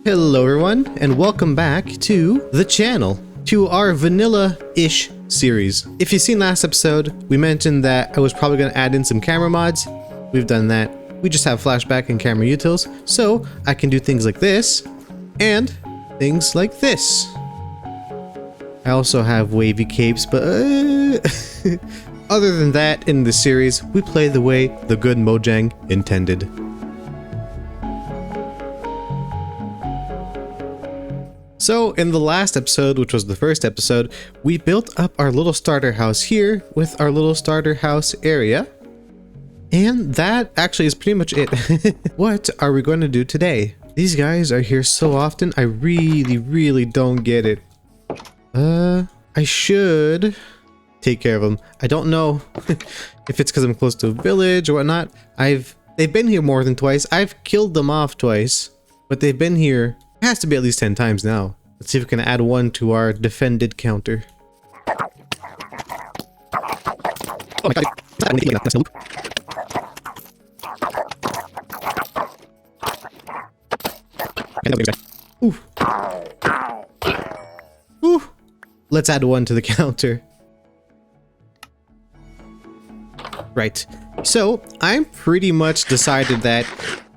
Hello everyone, and welcome back to the channel, to our vanilla-ish series. If you've seen last episode, we mentioned that I was probably going to add in some camera mods. We've done that. We just have flashback and camera utils, so I can do things like this, and things like this. I also have wavy capes, but other than that, in this series, we play the way the good Mojang intended. So in the last episode, which was the first episode, we built up our little starter house here with our little starter house area. And that actually is pretty much it. What are we going to do today? These guys are here so often, I really don't get it. I should take care of them. I don't know if it's because I'm close to a village or whatnot. They've been here more than twice. I've killed them off twice, but they've been here. It has to be at least 10 times now. Let's see if we can add one to our defended counter. Oh my god. That's a loop. Ooh. Ooh. Let's add one to the counter. Right. So, I'm pretty much decided that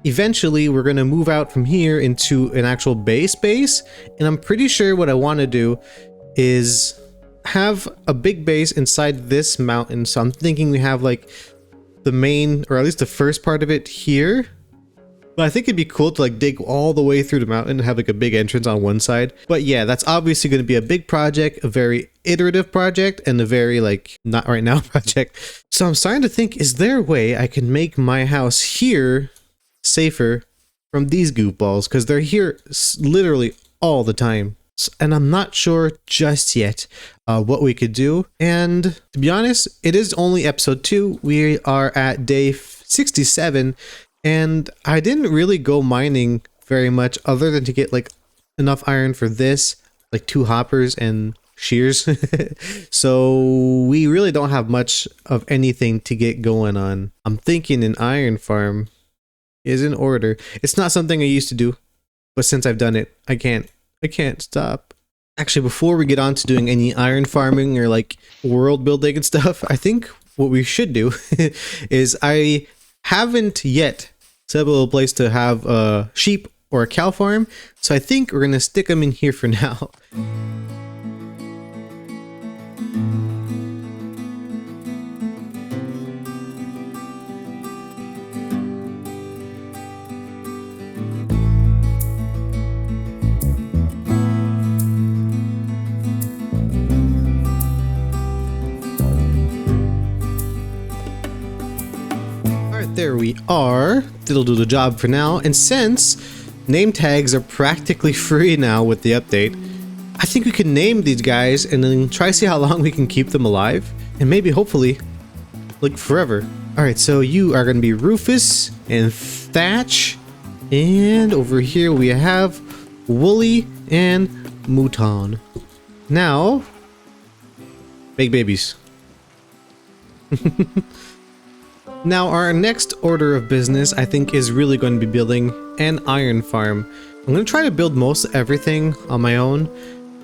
eventually we're going to move out from here into an actual base, and I'm pretty sure what I want to do is have a big base inside this mountain. So I'm thinking we have like the main, or at least the first part of it here. But I think it'd be cool to like dig all the way through the mountain and have like a big entrance on one side. But yeah, that's obviously going to be a big project, a very iterative project, and a very like not right now project. So I'm starting to think, is there a way I can make my house here safer from these goofballs? Because they're here literally all the time. And I'm not sure just yet what we could do. And to be honest, it is only episode 2. We are at day 67. And I didn't really go mining very much other than to get like enough iron for this, like 2 hoppers and shears. So we really don't have much of anything to get going on. I'm thinking an iron farm is in order. It's not something I used to do, but since I've done it, I can't stop. Actually, before we get on to doing any iron farming or like world building and stuff, I think what we should do is I haven't yet set up a little place to have a sheep or a cow farm, so I think we're gonna stick them in here for now. There we are. It'll do the job for now. And since name tags are practically free now with the update, I think we can name these guys and then try to see how long we can keep them alive. And maybe, hopefully, like forever. Alright, so you are going to be Rufus and Thatch. And over here we have Wooly and Mouton. Now, make babies. Now, our next order of business, I think, is really going to be building an iron farm. I'm going to try to build most everything on my own.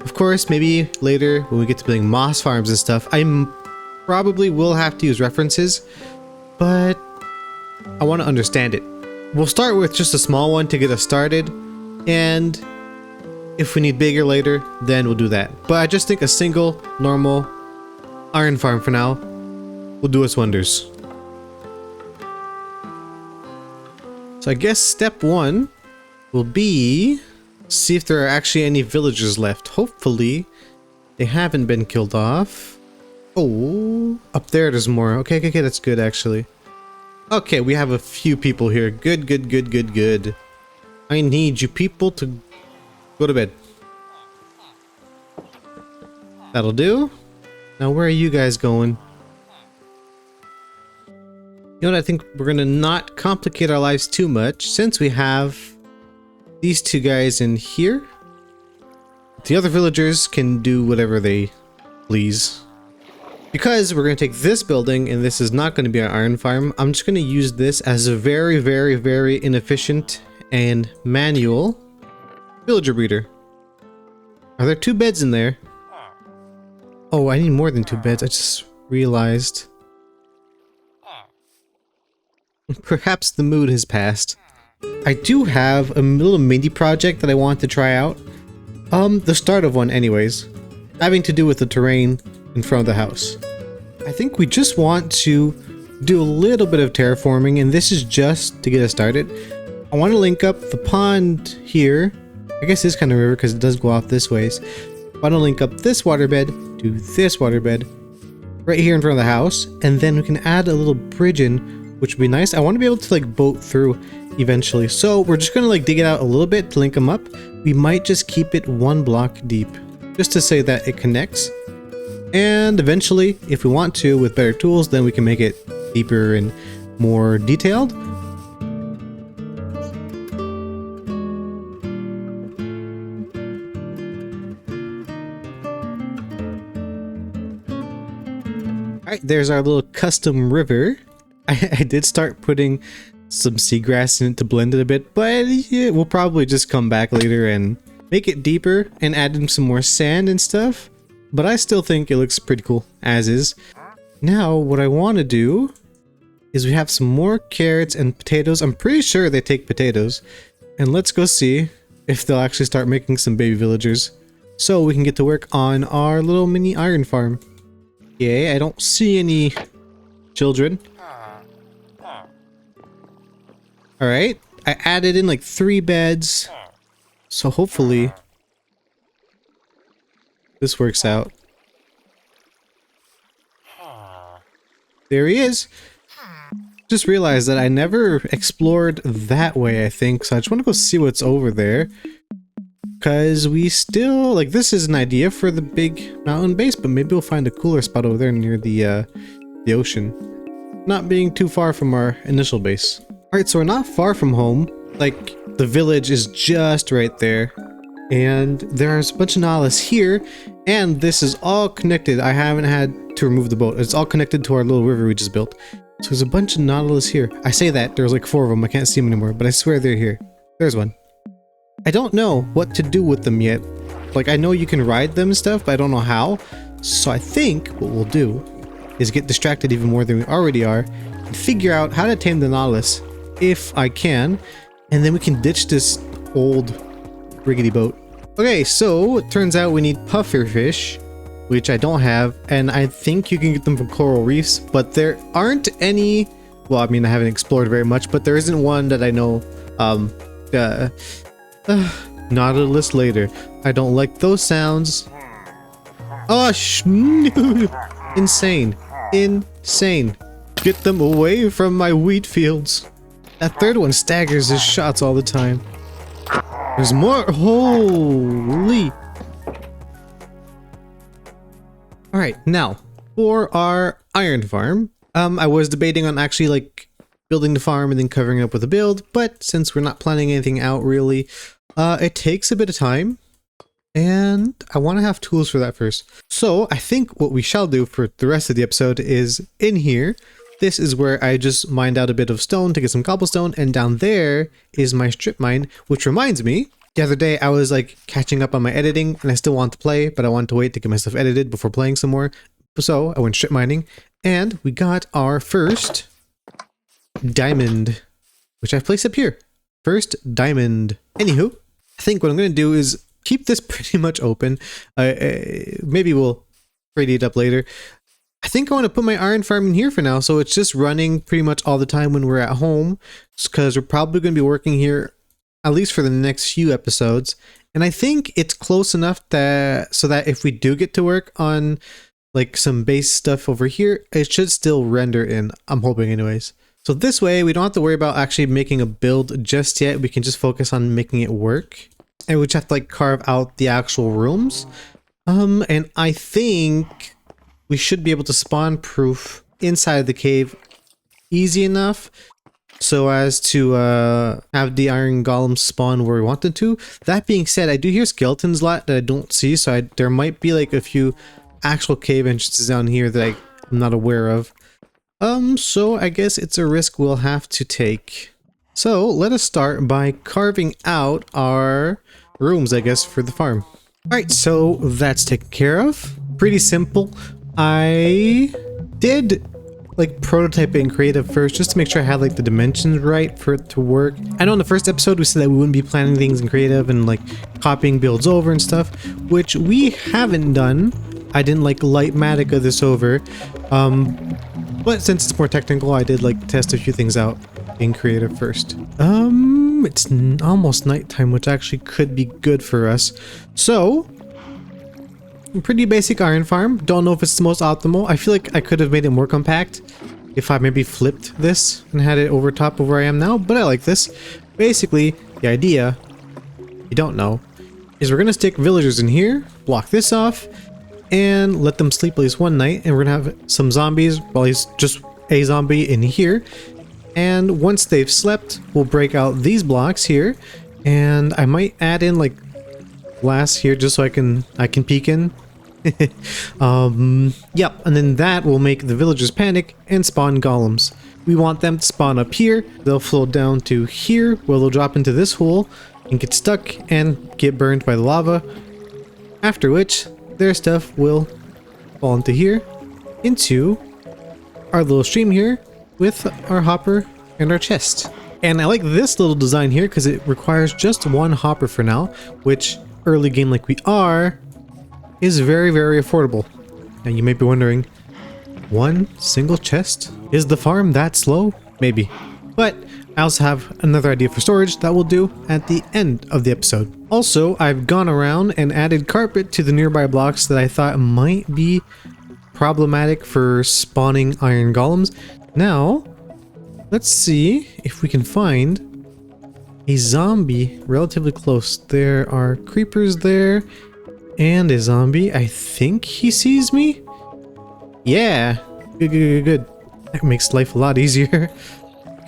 Of course, maybe later when we get to building moss farms and stuff, I probably will have to use references, but I want to understand it. We'll start with just a small one to get us started, and if we need bigger later, then we'll do that. But I just think a single, normal iron farm for now will do us wonders. So I guess step 1 will be see if there are actually any villagers left. Hopefully they haven't been killed off. Oh, up there there's more. Okay, that's good actually. Okay, we have a few people here. Good. I need you people to go to bed. That'll do. Now where are you guys going? You know what, I think we're gonna not complicate our lives too much since we have these 2 guys in here. The other villagers can do whatever they please. Because we're gonna take this building and this is not gonna be our iron farm, I'm just gonna use this as a very inefficient and manual Villager breeder. Are there 2 beds in there? Oh, I need more than 2 beds. I just realized. Perhaps the mood has passed. I do have a little mini project that I want to try out. The start of one anyways. Having to do with the terrain in front of the house. I think we just want to do a little bit of terraforming, and this is just to get us started. I want to link up the pond here. I guess this kind of river because it does go off this ways. I want to link up this waterbed to this waterbed right here in front of the house, and then we can add a little bridge in, which would be nice. I want to be able to like boat through eventually, so we're just gonna like dig it out a little bit to link them up. We might just keep it 1 block deep just to say that it connects, and eventually if we want to with better tools, then we can make it deeper and more detailed. Alright, there's our little custom river. I did start putting some seagrass in it to blend it a bit, but yeah, we'll probably just come back later and make it deeper and add in some more sand and stuff. But I still think it looks pretty cool as is. Now, what I want to do is we have some more carrots and potatoes. I'm pretty sure they take potatoes. And let's go see if they'll actually start making some baby villagers, so we can get to work on our little mini iron farm. Yay, I don't see any children. Alright, I added in like 3 beds, so hopefully this works out. There he is. Just realized that I never explored that way, I think, so I just want to go see what's over there. Because we still, like, this is an idea for the big mountain base, but maybe we'll find a cooler spot over there near the ocean. Not being too far from our initial base. Alright, so we're not far from home. Like, the village is just right there. And there's a bunch of nautilus here, and this is all connected. I haven't had to remove the boat. It's all connected to our little river we just built. So there's a bunch of nautilus here. I say that, there's like 4 of them. I can't see them anymore, but I swear they're here. There's one. I don't know what to do with them yet. Like, I know you can ride them and stuff, but I don't know how. So I think what we'll do is get distracted even more than we already are and figure out how to tame the nautilus, if I can, and then we can ditch this old rickety boat. Okay, so it turns out we need pufferfish, which I don't have, and I think you can get them from coral reefs, but there aren't any. Well, I mean, I haven't explored very much, but there isn't one that I know. Nautilus later. I don't like those sounds. Oh, insane. Insane. Get them away from my wheat fields. That third one staggers his shots all the time. There's more. Holy. Alright, now, for our iron farm, I was debating on actually, like, building the farm and then covering it up with a build, but since we're not planning anything out really, it takes a bit of time, and I want to have tools for that first. So I think what we shall do for the rest of the episode is in here. This is where I just mined out a bit of stone to get some cobblestone, and down there is my strip mine, which reminds me, the other day I was like catching up on my editing and I still want to play, but I wanted to wait to get my stuff edited before playing some more. So I went strip mining and we got our first diamond, which I've placed up here. First diamond. Anywho, I think what I'm going to do is keep this pretty much open. Maybe we'll ready it up later. I think I want to put my iron farm in here for now, so it's just running pretty much all the time when we're at home, because we're probably going to be working here at least for the next few episodes. And I think it's close enough that so that if we do get to work on like some base stuff over here, it should still render in. I'm hoping anyways. So this way we don't have to worry about actually making a build just yet. We can just focus on making it work. And we just have to like carve out the actual rooms. And I think we should be able to spawn proof inside the cave easy enough so as to have the iron golems spawn where we want them to. That being said, I do hear skeletons a lot that I don't see, so there might be like a few actual cave entrances down here that I'm not aware of. So I guess it's a risk we'll have to take. So let us start by carving out our rooms, I guess, for the farm. All right, so that's taken care of. Pretty simple. I did like prototype it in creative first just to make sure I had like the dimensions right for it to work. I know in the first episode we said that we wouldn't be planning things in creative and like copying builds over and stuff, which we haven't done. I didn't like Lightmatica this over, but since it's more technical, I did like test a few things out in creative first. It's almost nighttime, which actually could be good for us. So, pretty basic iron farm. Don't know if it's the most optimal. I feel like I could have made it more compact if I maybe flipped this and had it over top of where I am now, but I like this. Basically, the idea, you don't know, is we're gonna stick villagers in here, block this off, and let them sleep at least one night, and we're gonna have some zombies, well, he's just a zombie in here. And once they've slept, we'll break out these blocks here, and I might add in like glass here just so I can peek in. Yep, and then that will make the villagers panic and spawn golems. We want them to spawn up here. They'll float down to here, where they'll drop into this hole and get stuck and get burned by the lava. After which, their stuff will fall into here, into our little stream here, with our hopper and our chest. And I like this little design here because it requires just one hopper for now, which early game like we are is very, very affordable. Now you may be wondering, one single chest? Is the farm that slow? Maybe. But I also have another idea for storage that we'll do at the end of the episode. Also, I've gone around and added carpet to the nearby blocks that I thought might be problematic for spawning iron golems. Now, let's see if we can find a zombie relatively close. There are creepers there and a zombie. I think he sees me. Yeah, good. That makes life a lot easier.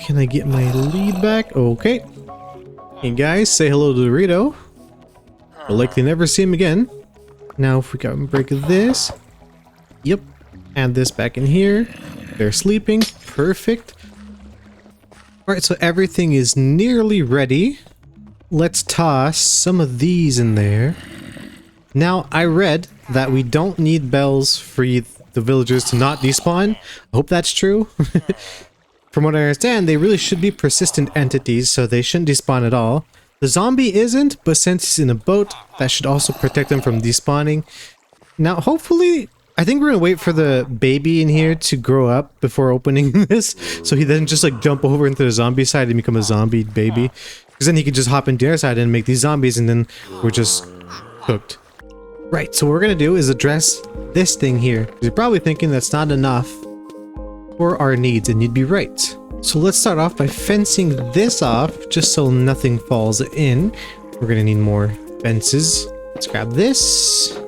Can I get my lead back? Okay. Hey guys, say hello to Dorito. We'll likely never see him again. Now if we can break this. Yep. Add this back in here. They're sleeping. Perfect. Alright, so everything is nearly ready. Let's toss some of these in there. Now, I read that we don't need bells for the villagers to not despawn. I hope that's true. From what I understand, they really should be persistent entities, so they shouldn't despawn at all. The zombie isn't, but since he's in a boat, that should also protect him from despawning. Now, hopefully, I think we're gonna wait for the baby in here to grow up before opening this, so he doesn't just like jump over into the zombie side and become a zombie baby. Because then he could just hop into our side and make these zombies, and then we're just cooked. Right, so what we're gonna do is address this thing here. You're probably thinking that's not enough for our needs, and you'd be right. So let's start off by fencing this off, just so nothing falls in. We're gonna need more fences. Let's grab this.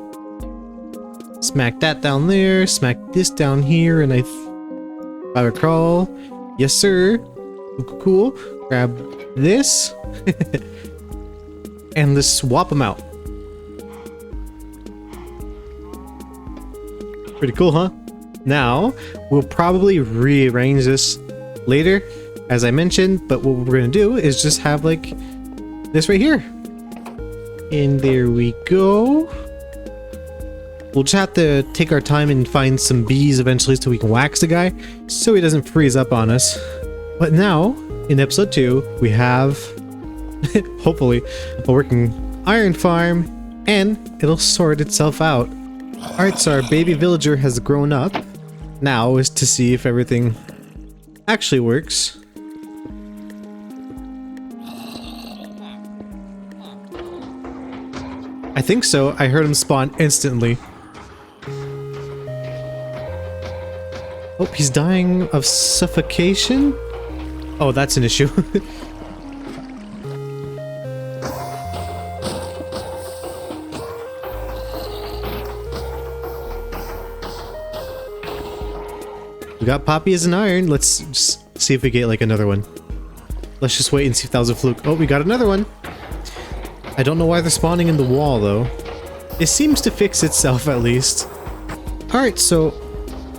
Smack that down there, smack this down here, and if I recall, yes sir, cool. Grab this, and let's swap them out. Pretty cool, huh? Now, we'll probably rearrange this later, as I mentioned, but what we're gonna do is just have like this right here. And there we go. We'll just have to take our time and find some bees eventually so we can wax the guy, so he doesn't freeze up on us. But now, in episode 2, we have, hopefully, a working iron farm, and it'll sort itself out. Alright, so our baby villager has grown up. Now is to see if everything actually works. I think so. I heard him spawn instantly. Oh, he's dying of suffocation? Oh, that's an issue. We got Poppy as an iron. Let's just see if we get like another one. Let's just wait and see if that was a fluke. Oh, we got another one. I don't know why they're spawning in the wall though. It seems to fix itself at least. Alright, so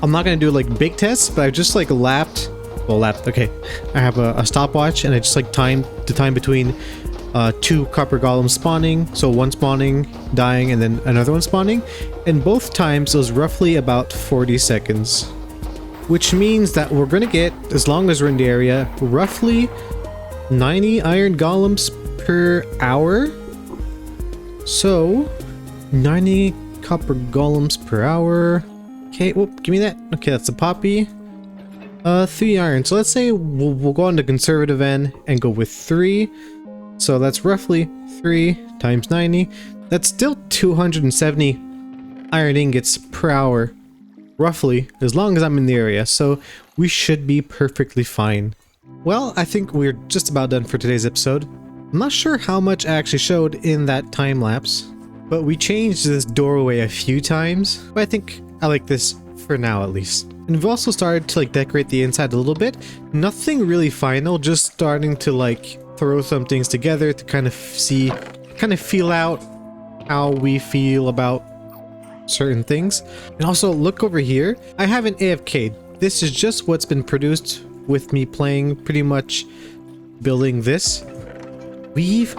I'm not gonna do like big tests, but I've just like lapped, okay. I have a stopwatch and I just like timed the time between 2 copper golems spawning, so one spawning, dying, and then another one spawning, and both times it was roughly about 40 seconds. Which means that we're gonna get, as long as we're in the area, roughly 90 iron golems per hour. So 90 copper golems per hour. Okay, whoop, give me that. Okay, that's a poppy. 3 iron. So let's say we'll go on the conservative end and go with 3. So that's roughly 3 times 90. That's still 270 iron ingots per hour, roughly, as long as I'm in the area. So we should be perfectly fine. Well, I think we're just about done for today's episode. I'm not sure how much I actually showed in that time lapse, but we changed this doorway a few times. But I think I like this for now, at least. And we've also started to like decorate the inside a little bit. Nothing really final, just starting to like throw some things together to kind of feel out how we feel about certain things. And also look over here. I haven't AFK'd. This is just what's been produced with me playing, pretty much building this. We've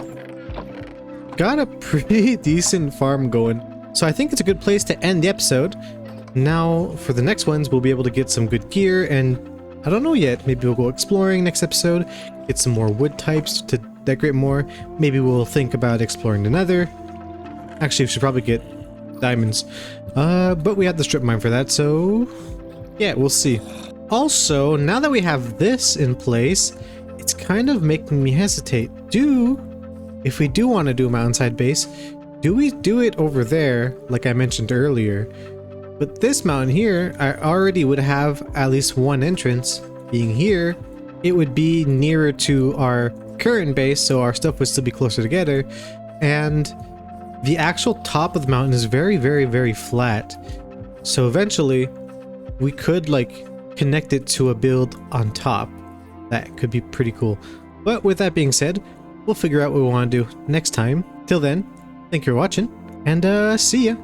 got a pretty decent farm going. So I think it's a good place to end the episode. Now for the next ones, we'll be able to get some good gear, and I don't know yet, maybe we'll go exploring next episode, get some more wood types to decorate more. Maybe we'll think about exploring the nether. Actually, we should probably get diamonds. But we have the strip mine for that, so yeah, we'll see. Also, now that we have this in place, it's kind of making me hesitate. If we do want to do a mountainside base, do we do it over there, like I mentioned earlier? But this mountain here, I already would have at least one entrance. Being here, it would be nearer to our current base, so our stuff would still be closer together. And the actual top of the mountain is very, very, very flat. So eventually, we could like connect it to a build on top. That could be pretty cool. But with that being said, we'll figure out what we want to do next time. Till then, thank you for watching, and see ya!